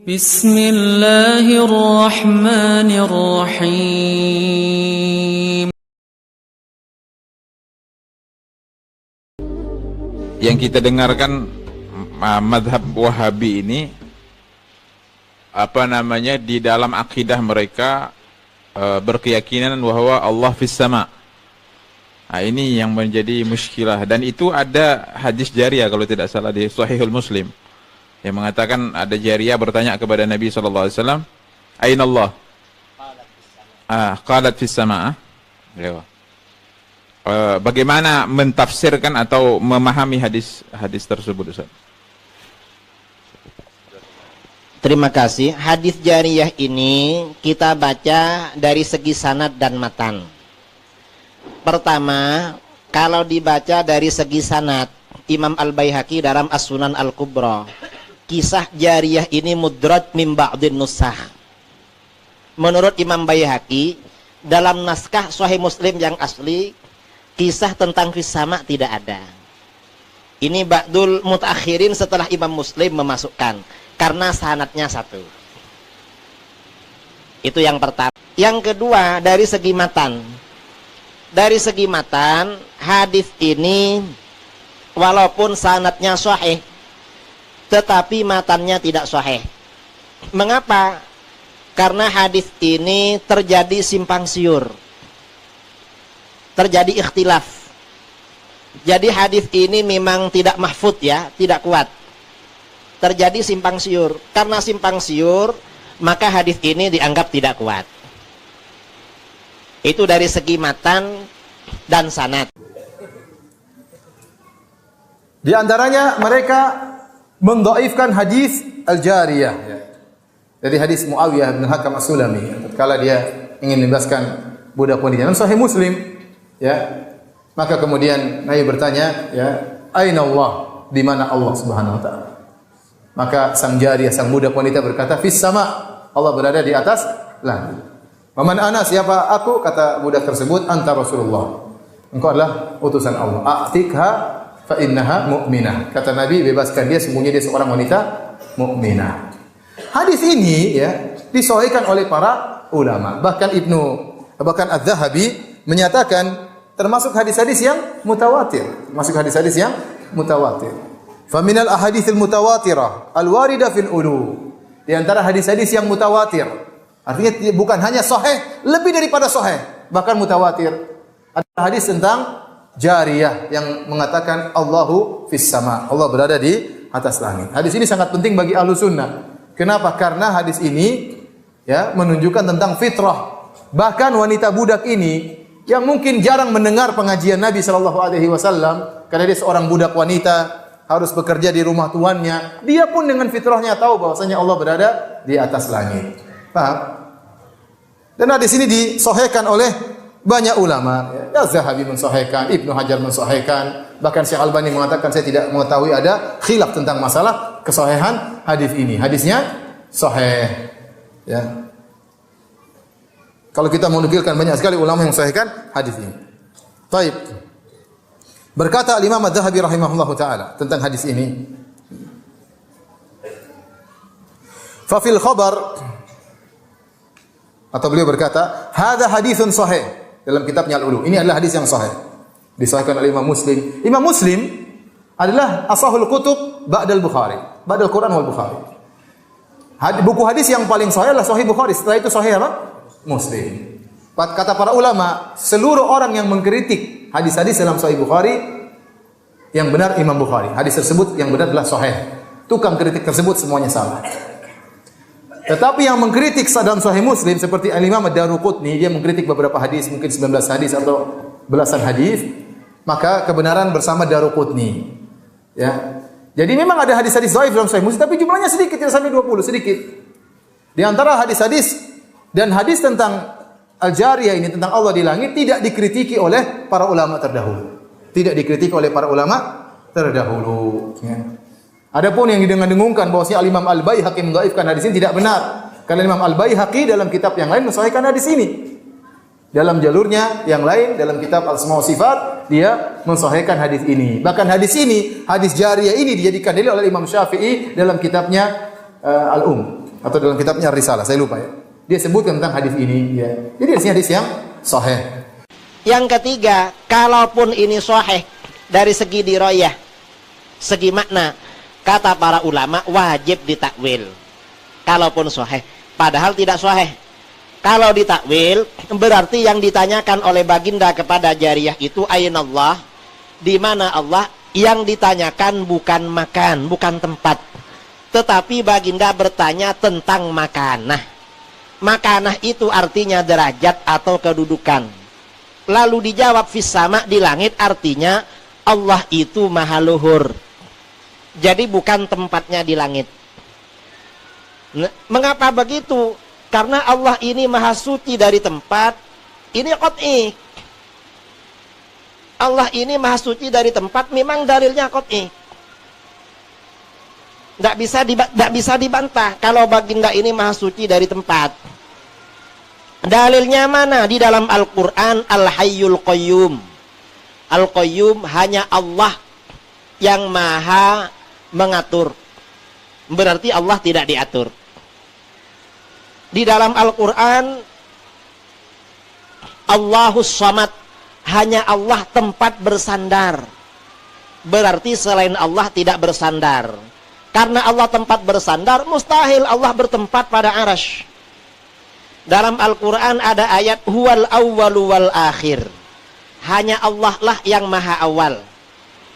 Bismillahirrahmanirrahim. Yang kita dengarkan madhab Wahabi ini di dalam akidah mereka berkeyakinan bahwa Allah fis sama. Nah, ini yang menjadi muskilah, dan itu ada hadis jariyah kalau tidak salah di Sahihul Muslim yang mengatakan ada jariyah bertanya kepada Nabi SAW, Aina Allah? Qalat fis sama. Bagaimana mentafsirkan atau memahami hadis tersebut, Ustaz? Terima kasih. Hadis jariyah ini kita baca dari segi sanad dan matan. Pertama, kalau dibaca dari segi sanad, Imam Al-Baihaqi dalam As-Sunan Al-Kubra, kisah jariyah ini mudraj min ba'dhin nusakh. Menurut Imam Baihaqi, dalam naskah Sahih Muslim yang asli, kisah tentang fisama tidak ada. Ini ba'dul mutaakhirin setelah Imam Muslim memasukkan, karena sanadnya satu. Itu yang pertama. Yang kedua, dari segi matan. Dari segi matan, hadis ini walaupun sanadnya sahih, tetapi matannya tidak sahih. Mengapa? Karena hadis ini terjadi simpang siur, terjadi ikhtilaf. Jadi hadis ini memang tidak mahfud ya, tidak kuat. Terjadi simpang siur. Karena simpang siur, maka hadis ini dianggap tidak kuat. Itu dari segi matan dan sanad. Di antaranya mereka mendhaifkan hadis al-jariyah. Jadi hadis Muawiyah bin Hakam As-Sulami, tatkala dia ingin membebaskan budak wanita dalam Sahih Muslim, ya. Maka kemudian Nabi bertanya, ya, Aina Allah? Di mana Allah Subhanahu wa taala? Maka sang jariyah, sang budak wanita berkata, fis sama. Allah berada di atas langit. Waman ana, siapa aku? Kata budak tersebut, anta Rasulullah. Engkau adalah utusan Allah. A'tikha fa innaha mu'minah. Kata Nabi, bebaskan dia, sesungguhnya dia seorang wanita mukminah. Hadis ini ya disahihkan oleh para ulama. Bahkan Az-Zahabi menyatakan termasuk hadis-hadis yang mutawatir. Termasuk hadis-hadis yang mutawatir. Faminal ahaditsil mutawatirah al-warida fil ulu. Di antara hadis-hadis yang mutawatir, artinya bukan hanya sahih, lebih daripada sahih, bahkan mutawatir. Ada hadis tentang jariyah yang mengatakan Allahu fis sama. Allah berada di atas langit. Hadis ini sangat penting bagi Ahlus Sunnah. Kenapa? Karena hadis ini ya menunjukkan tentang fitrah. Bahkan wanita budak ini yang mungkin jarang mendengar pengajian Nabi sallallahu alaihi wasallam karena dia seorang budak wanita, harus bekerja di rumah tuannya. Dia pun dengan fitrahnya tahu bahwasanya Allah berada di atas langit. Paham? Dan hadis ini disahihkan oleh banyak ulama. Ya, Zahabi mensahihkan, Ibnu Hajar mensahihkan, bahkan Syekh Albani mengatakan saya tidak mengetahui ada khilaf tentang masalah kesahihan hadis ini. Hadisnya sahih. Ya. Kalau kita menukilkan banyak sekali ulama yang mensahihkan hadis ini. Baik. Berkata Imam Az-Zahabi rahimahullahu taala tentang hadis ini. Fa fil khabar, atau beliau berkata, hadza haditsun sahih, dalam kitabnya Al-Ulu. Ini adalah hadis yang sahih. Disahihkan oleh Imam Muslim. Imam Muslim adalah ashahul kutub ba'dal Bukhari, ba'dal Quran wal Bukhari. Buku hadis yang paling sahih adalah Sahih Bukhari. Setelah itu sahih apa? Muslim. Kata para ulama, seluruh orang yang mengkritik hadis-hadis dalam Sahih Bukhari, yang benar Imam Bukhari. Hadis tersebut yang benar adalah sahih. Tukang kritik tersebut semuanya salah. Tetapi yang mengkritik dalam Sahih Muslim seperti Al-Imam Ad-Daruqutni, dia mengkritik beberapa hadis, mungkin 19 hadis atau belasan hadis, maka kebenaran bersama Daruqutni. Ya. Jadi memang ada hadis-hadis dhaif dalam Sahih Muslim, tapi jumlahnya sedikit, tidak sampai 20, sedikit. Di antara hadis-hadis dan hadis tentang Al-Jariyah ini, tentang Allah di langit, tidak dikritiki oleh para ulama terdahulu. Tidak dikritiki oleh para ulama terdahulu. Ya. Adapun yang didengung-dengungkan bahwasanya Imam Al-Baihaqi mendhaifkan hadis ini tidak benar. Karena Imam Al-Baihaqi dalam kitab yang lain mensahihkan hadis ini. Dalam jalurnya yang lain, dalam kitab Al-Asma wa Sifat, dia mensahihkan hadis ini. Bahkan hadis ini, hadis jariyah ini dijadikan dalil oleh Imam Syafi'i dalam kitabnya Al-Um. atau dalam kitabnya Risalah, saya lupa ya. Dia sebutkan tentang hadis ini ya. Jadi hadis yang sahih. Yang ketiga, kalaupun ini sahih dari segi dirayah, segi makna, kata para ulama wajib ditakwil. Kalaupun sahih, padahal tidak sahih. Kalau ditakwil, berarti yang ditanyakan oleh baginda kepada jariyah itu ainallah, di mana Allah. Yang ditanyakan bukan makan, bukan tempat, tetapi baginda bertanya tentang makanah. Makanah itu artinya derajat atau kedudukan. Lalu dijawab fis sama, di langit, artinya Allah itu maha luhur. Jadi bukan tempatnya di langit. Mengapa begitu? Karena Allah ini maha suci dari tempat. Ini qat'i. Allah ini maha suci dari tempat, memang dalilnya qat'i. Tidak bisa dibantah kalau baginda ini maha suci dari tempat. Dalilnya mana? Di dalam Al-Quran, Al-Hayyul Qayyum. Al-Qayyum hanya Allah yang maha mengatur. Berarti Allah tidak diatur. Di dalam Al-Quran, Allahus Samad, hanya Allah tempat bersandar. Berarti selain Allah tidak bersandar. Karena Allah tempat bersandar, mustahil Allah bertempat pada arasy. Dalam Al-Quran ada ayat huwal awwalu wal akhir. Hanya Allah lah yang maha awal.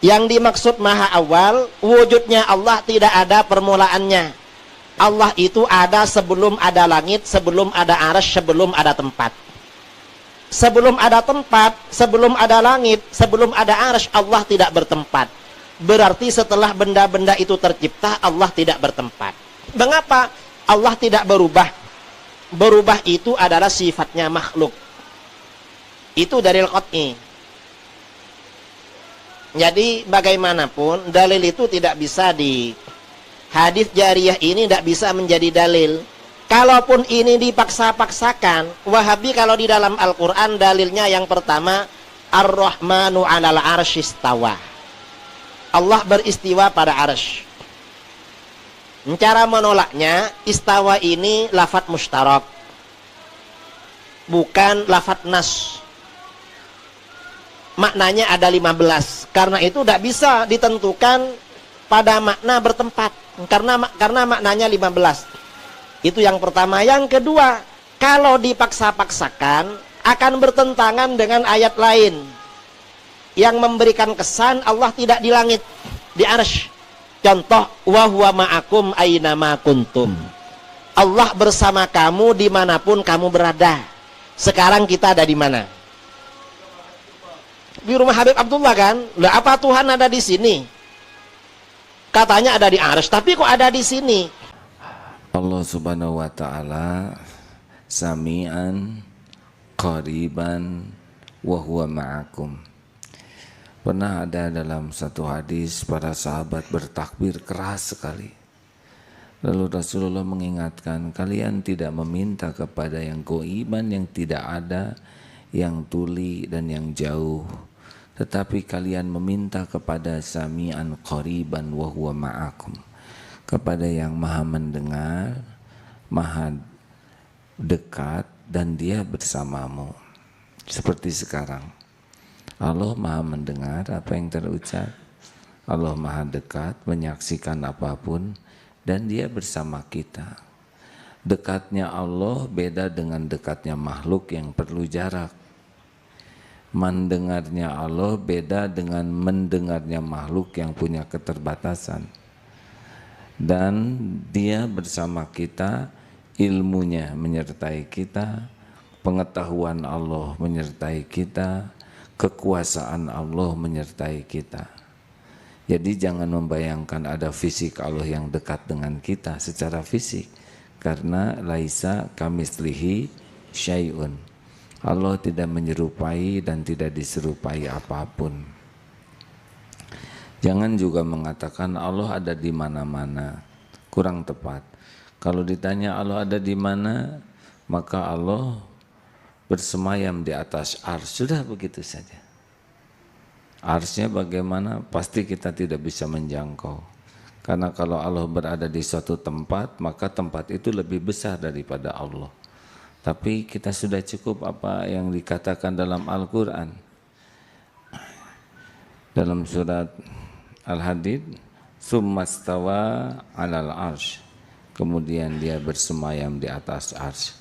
Yang dimaksud maha awal, wujudnya Allah tidak ada permulaannya. Allah itu ada sebelum ada langit, sebelum ada arasy, sebelum ada tempat. Sebelum ada tempat, sebelum ada langit, sebelum ada arasy, Allah tidak bertempat. Berarti setelah benda-benda itu tercipta, Allah tidak bertempat. Mengapa? Allah tidak berubah. Berubah itu adalah sifatnya makhluk. Itu dalil qat'i. Jadi bagaimanapun dalil itu tidak bisa di hadis jariyah ini tidak bisa menjadi dalil. Kalaupun ini dipaksa-paksakan, Wahabi kalau di dalam Al-Quran dalilnya yang pertama, Ar-Rahmanu 'alal 'arsy istawa. Allah beristiwa pada arsy. Cara menolaknya, istawa ini lafadz mustarak, bukan lafadz nas. Maknanya ada 15. Karena itu tidak bisa ditentukan pada makna bertempat. Karena maknanya 15. Itu yang pertama. Yang kedua, kalau dipaksa-paksakan akan bertentangan dengan ayat lain yang memberikan kesan Allah tidak di langit, di arsy. Contoh, wa huwa ma'akum aina ma kuntum. Allah bersama kamu dimanapun kamu berada. Sekarang kita ada di mana? Di rumah Habib Abdullah kan? Lah apa Tuhan ada di sini? Katanya ada di arsy, tapi kok ada di sini? Allah subhanahu wa ta'ala sami'an qariban wa huwa ma'akum. Pernah ada dalam satu hadis para sahabat bertakbir keras sekali. Lalu Rasulullah mengingatkan, kalian tidak meminta kepada yang goiban, yang tidak ada, yang tuli dan yang jauh, tetapi kalian meminta kepada sami'an qariban wa huwa ma'akum, kepada yang maha mendengar, maha dekat, dan dia bersamamu. Seperti sekarang, Allah maha mendengar apa yang terucap, Allah maha dekat, menyaksikan apapun, dan dia bersama kita. Dekatnya Allah beda dengan dekatnya makhluk yang perlu jarak. Mendengarnya Allah beda dengan mendengarnya makhluk yang punya keterbatasan. Dan dia bersama kita, ilmunya menyertai kita, pengetahuan Allah menyertai kita, kekuasaan Allah menyertai kita. Jadi jangan membayangkan ada fisik Allah yang dekat dengan kita secara fisik, karena laisa kamitslihi syai'un. Allah tidak menyerupai dan tidak diserupai apapun. Jangan juga mengatakan Allah ada di mana-mana, kurang tepat. Kalau ditanya Allah ada di mana, maka Allah bersemayam di atas arsy, sudah begitu saja. Arsy-nya bagaimana? Pasti kita tidak bisa menjangkau. Karena kalau Allah berada di suatu tempat, maka tempat itu lebih besar daripada Allah. Tapi kita sudah cukup apa yang dikatakan dalam Al-Quran. Dalam surat Al-Hadid, summastawa alal arsh, kemudian dia bersemayam di atas arsh.